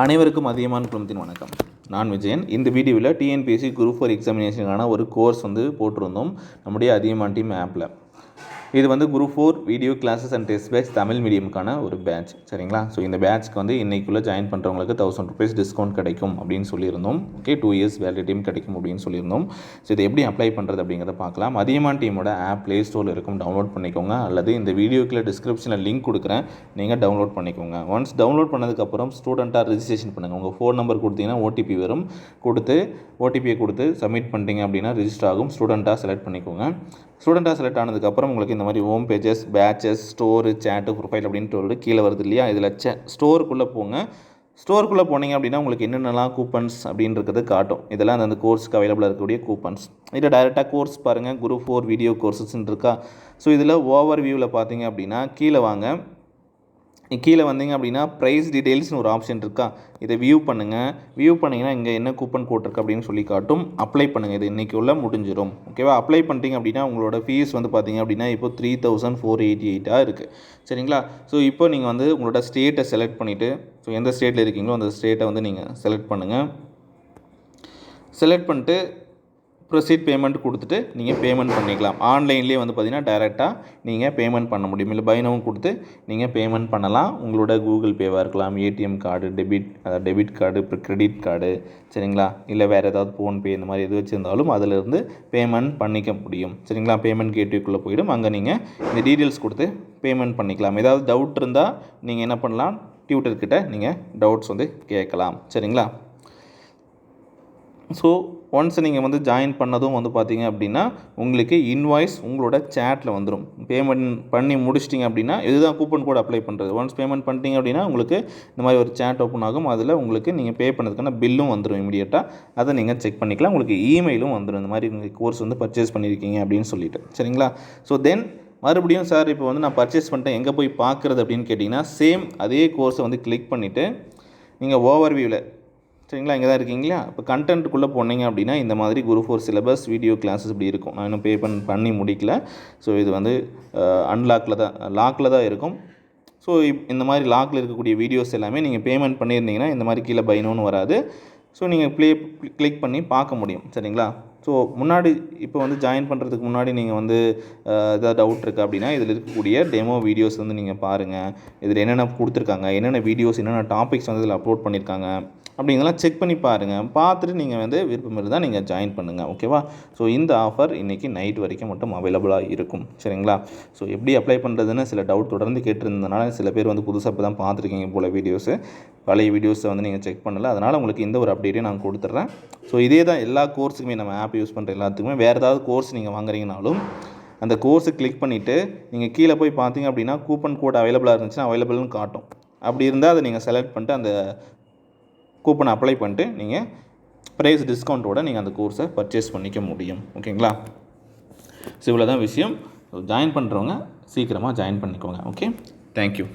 அனைவருக்கும் அதியமான் குழுமத்தின் வணக்கம். நான் விஜயன். இந்த வீடியோவில் டிஎன்பிஎஸ்சி குரூப் 4 எக்ஸாமினேஷனுக்கான ஒரு கோர்ஸ் போட்டிருந்தோம் நம்முடைய அதியமான் டீம் ஆப்பில். இது group 4 video classes and test batch Tamil மீடியமுக்கான ஒரு பேட்ச், சரிங்களா? ஸோ இந்த பேட்ச்க்கு இன்றைக்குள்ளே ஜாயின் பண்ணுறவங்களுக்கு 1000 rupees டிஸ்கவுண்ட் கிடைக்கும் அப்படின்னு சொல்லியிருந்தோம். ஓகே, 2 years வேலிடிட்டியும் கிடைக்கும் அப்படின்னு சொல்லியிருந்தோம். ஸோ இதை எப்படி அப்ளை பண்ணுறது அப்படிங்கிறத பார்க்கலாம். அதியமான் டீமோட ஆப் ப்ளே ஸ்டோரில் இருக்கும், டவுன்லோட் பண்ணிக்கோங்க. அல்லது இந்த வீடியோக்குள்ள டிஸ்கிரிப்ஷனில் லிங்க் கொடுக்குறேன், நீங்கள் டவுன்லோட் பண்ணிக்கோங்க. ஒன்ஸ் டவுன்லோட் பண்ணதுக்கப்புறம் ஸ்டூடெண்ட்டாக ரெஜிஸ்ட்ரேஷன் பண்ணுங்கள். உங்கள் ஃபோன் நம்பர் கொடுத்தீங்கன்னா ஓடிபி வரும். ஓடிபியை கொடுத்து சப்மிட் பண்ணிட்டீங்க அப்படின்னா ரிஜிஸ்டர் ஆகும். ஸ்டூடெண்ட்டாக செலக்ட் பண்ணிக்கோங்க. ஸ்டூடெண்ட்டாக செலக்ட் ஆனதுக்கப்புறம் உங்களுக்கு இந்த மாதிரி ஹோம் பேஜஸ், பேட்சஸ், ஸ்டோரு, சேட்டு, ப்ரொஃபைல் அப்படின்ட்டு கீழே வருது இல்லையா? இதில் ஸ்டோருக்குள்ளே போங்க. ஸ்டோருக்குள்ளே போனீங்க அப்படின்னா உங்களுக்கு என்னென்னலாம் கூப்பன்ஸ் அப்படின்றது காட்டும். இதெல்லாம் அந்த கோர்ஸுக்கு அவைலபிளாக இருக்கக்கூடிய கூப்பன்ஸ். இதில் டைரெக்டாக கோர்ஸ் பாருங்கள், குரூப் 4 வீடியோ கோர்ஸஸ்ன்னு இருக்கா. ஸோ இதில் ஓவர் வியூவில் பார்த்தீங்க அப்படின்னா கீழே வாங்க. கீழே வந்தீங்க அப்படின்னா ப்ரைஸ் டீட்டெயில்ஸ்னு ஒரு ஆப்ஷன் இருக்கா, இதை வியூ பண்ணுங்கள். வியூ பண்ணிங்கன்னா இங்கே என்ன கூப்பன் கோட் இருக்குது அப்படின்னு சொல்லி காட்டும். அப்ளை பண்ணுங்கள். இது இன்றைக்கி உள்ள முடிஞ்சிடும். ஓகேவா? அப்ளை பண்ணிட்டீங்க அப்படின்னா உங்களோட ஃபீஸ் பார்த்தீங்க அப்படின்னா இப்போ 3488 இருக்குது, சரிங்களா? ஸோ இப்போ நீங்கள் உங்களோட ஸ்டேட்டை செலக்ட் பண்ணிவிட்டு, ஸோ எந்த ஸ்டேட்டில் இருக்கீங்களோ அந்த ஸ்டேட்டை நீங்கள் செலக்ட் பண்ணுங்கள். செலக்ட் பண்ணிட்டு ப்ரொசீட் பேமெண்ட் கொடுத்துட்டு நீங்கள் பேமெண்ட் பண்ணிக்கலாம். ஆன்லைன்லேயே பார்த்தீங்கன்னா டைரெக்டாக நீங்கள் பேமெண்ட் பண்ண முடியும். இல்லை பைனவும் கொடுத்து நீங்கள் பேமெண்ட் பண்ணலாம். உங்களோட கூகுள் பேவாக இருக்கலாம், ஏடிஎம் கார்டு, டெபிட் கார்டு, இப்போ கிரெடிட் கார்டு, சரிங்களா? இல்லை வேறு ஏதாவது ஃபோன்பே இந்த மாதிரி எது வச்சுருந்தாலும் அதிலிருந்து பேமெண்ட் பண்ணிக்க முடியும், சரிங்களா? பேமெண்ட் கேட்வேக்குள்ளே போய்டும். அங்கே நீங்கள் இந்த டீட்டெயில்ஸ் கொடுத்து பேமெண்ட் பண்ணிக்கலாம். ஏதாவது டவுட் இருந்தால் நீங்கள் என்ன பண்ணலாம், டியூட்டர்கிட்ட நீங்கள் டவுட்ஸ் கேட்கலாம், சரிங்களா? ஸோ ஒன்ஸ் நீங்கள் ஜாயின் பண்ணதும் பார்த்தீங்க அப்படின்னா உங்களுக்கு இன்வாய்ஸ் உங்களோட சேட்டில் வந்துடும். பேமெண்ட் பண்ணி முடிச்சிட்டிங்க அப்படின்னா இதுதான் கூப்பன் கோட் அப்ளை பண்ணுறது. ஒன்ஸ் பேமெண்ட் பண்ணிட்டீங்க அப்படின்னா உங்களுக்கு இந்த மாதிரி ஒரு சேட் ஓப்பன் ஆகும். அதில் உங்களுக்கு நீங்கள் பே பண்ணதுக்கான பில்லும் வந்துடும் இமீடியட்டாக. அதை நீங்கள் செக் பண்ணிக்கலாம். உங்களுக்கு இமெயிலும் வந்துடும், இந்த மாதிரி நீங்கள் கோர்ஸ் பர்ச்சேஸ் பண்ணியிருக்கீங்க அப்படின்னு சொல்லிட்டு, சரிங்களா? ஸோ தென் மறுபடியும் சார் இப்போ நான் பர்ச்சேஸ் பண்ணிட்டேன், எங்கே போய் பார்க்குறது அப்படின்னு கேட்டிங்கன்னா சேம் அதே கோர்ஸை கிளிக் பண்ணிவிட்டு நீங்கள் ஓவர் வியூவில், சரிங்களா, இங்கே தான் இருக்கீங்களா? இப்போ கண்டென்ட்டுக்குள்ளே போனீங்க அப்படின்னா இந்த மாதிரி குரூப் 4 சிலபஸ் வீடியோ கிளாஸஸ் இப்படி இருக்கும். நான் இன்னும் பே பண்ணி முடிக்கல. ஸோ இது லாக்கில் தான் இருக்கும். ஸோ இந்த மாதிரி லாக்கில் இருக்கக்கூடிய வீடியோஸ் எல்லாமே நீங்கள் பேமெண்ட் பண்ணியிருந்தீங்கன்னா இந்த மாதிரி கீழே பைனோன்னு வராது. ஸோ நீங்கள் கிளிக் பண்ணி பார்க்க முடியும், சரிங்களா? ஸோ முன்னாடி இப்போ ஜாயின் பண்ணுறதுக்கு முன்னாடி நீங்கள் ஏதாவது டவுட் இருக்குது அப்படின்னா இதில் இருக்கக்கூடிய டெமோ வீடியோஸ் நீங்கள் பாருங்கள். இதில் என்னென்ன கொடுத்துருக்காங்க, என்னென்ன வீடியோஸ், என்னென்ன டாபிக்ஸ் இதில் அப்லோட் பண்ணியிருக்காங்க அப்படிங்கலாம் செக் பண்ணி பாருங்கள். பார்த்துட்டு நீங்கள் விருப்பம் இருந்தால் நீங்கள் ஜாயின் பண்ணுங்கள், ஓகேவா? ஸோ இந்த ஆஃபர் இன்றைக்கி நைட் வரைக்கும் மட்டும் அவைலபிளாக இருக்கும், சரிங்களா? ஸோ எப்படி அப்ளை பண்ணுறதுன்னு சில டவுட் தொடர்ந்து கேட்டிருந்ததுனால சில பேர் புதுசாக இப்போ தான் பார்த்துருக்கீங்க போல் வீடியோஸு. பழைய வீடியோஸை நீங்கள் செக் பண்ணலை. அதனால் உங்களுக்கு இந்த ஒரு அப்டேட்டையும் நான் கொடுத்துட்றேன். ஸோ இதே தான் எல்லா கோர்ஸுக்குமே, நம்ம ஆப் யூஸ் பண்ணுற எல்லாத்துக்குமே. வேறு ஏதாவது கோர்ஸ் நீங்கள் வாங்குறீங்கனாலும் அந்த கோர்ஸை கிளிக் பண்ணிவிட்டு நீங்கள் கீழே போய் பார்த்தீங்க அப்படின்னா கூப்பன் கோட் அவைலபிளாக இருந்துச்சுன்னா அவைலபிள்னு காட்டும். அப்படி இருந்தால் அதை நீங்கள் செலக்ட் பண்ணிட்டு அந்த கூப்பனை அப்ளை பண்ணிட்டு நீங்கள் ப்ரைஸ் டிஸ்கவுண்ட்டோடு நீங்கள் அந்த கோர்ஸை பர்ச்சேஸ் பண்ணிக்க முடியும், ஓகேங்களா? ஸோ இவ்வளோ தான் விஷயம். ஜாயின் பண்ணுறவங்க சீக்கிரமாக ஜாயின் பண்ணிக்கோங்க. Okay, thank you.